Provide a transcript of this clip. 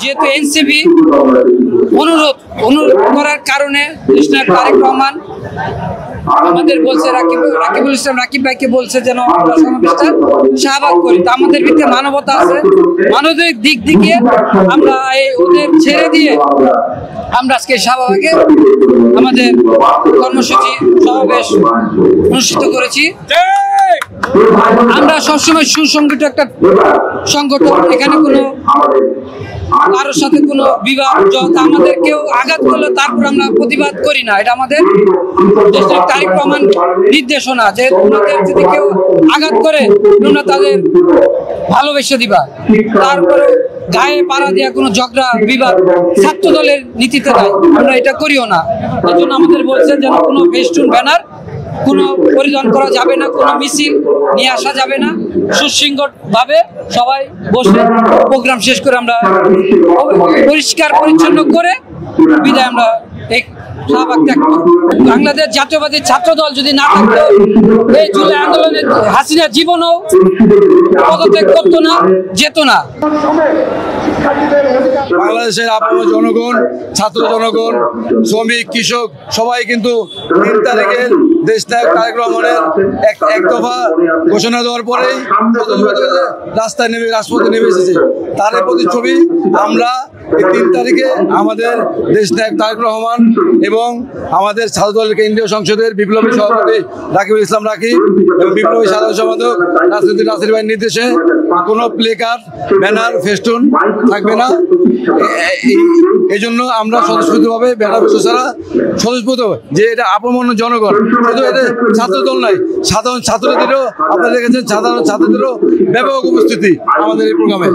যেহেতু এনসিপি অনুরোধ করার কারণে তারেক রহমান আমাদের বলছে, রাকিবুল ইসলাম রাকিব ভাইকে বলছে যেন আমরা সমাবেশটা শাহবাগ করি। তা আমাদের ভিতরে মানবতা আছে, মানবিক দিক থেকে আমরা ওদের ছেড়ে দিয়ে আমরা আজকে শাহবাগে আমাদের কর্মসূচি সমাবেশ অনুষ্ঠিত করেছি। আমরা সবসময় সুসংগঠিত একটা সংগঠন, এখানে কোনো কারোর সাথে কোনো বিবাদ, আমাদের কেউ আঘাত করলে তারপর আমরা প্রতিবাদ করি না। এটা আমাদের দেশের তারেক রহমান নির্দেশনা যে ওনাদের যদি কেউ আঘাত করে তোমরা তাদের ভালোবেসে দিবা, তারপরে গায়ে পাড়া দেওয়া কোনো ঝগড়া বিবাদ ছাত্র দলের নীতিতে নাই, আমরা এটা করিও না। এই জন্য আমাদের বলছে যেন কোনো ফেস্টুন ব্যানার কোনো পরিধান করা যাবে না, কোনো মিছিল নিয়ে আসা যাবে না, সুশৃঙ্খল ভাবে সবাই বসে প্রোগ্রাম শেষ করে আমরা পরিষ্কার পরিচ্ছন্ন করে বিদায় আমরা এই শাহবাগ ত্যাগ করব। বাংলাদেশ জাতীয়বাদী ছাত্র দল যদি না থাকতো এই জুলাই আন্দোলনে হাসিনা জীবনও পদত্যাগ করতো না, যেত না। বাংলাদেশের আপামর জনগণ, ছাত্র জনগণ, শ্রমিক, কৃষক সবাই কিন্তু 3 তারিখে দেশনায়ক তারেক রহমানের এক দফা ঘোষণা দেওয়ার পরেই রাস্তায় নেমে রাজপথে নেমে এসেছে। তার প্রতিচ্ছবি আমরা 3 তারিখে আমাদের দেশনায়ক তারেক রহমান এবং আমাদের ছাত্র দলের কেন্দ্রীয় সংসদের বিপ্লবী সভাপতি রাকিবুল ইসলাম রাকিব এবং বিপ্লবী সাধারণ সম্পাদক রাজনীতি নাসির ভাইয়ের নির্দেশে কোনো প্লেকার্ড, ব্যানার, ফেস্টুন থাকবে না। এই জন্য আমরা স্বতঃস্ফূর্তভাবে ব্যানার ছাড়া স্বতঃস্ফূর্ত যে এটা আপমন জনগণ, শুধু এটা ছাত্র দল নয়, সাধারণ ছাত্রদেরও আপনারা দেখেছেন, সাধারণ ছাত্রদেরও ব্যাপক উপস্থিতি আমাদের এই প্রোগ্রামে।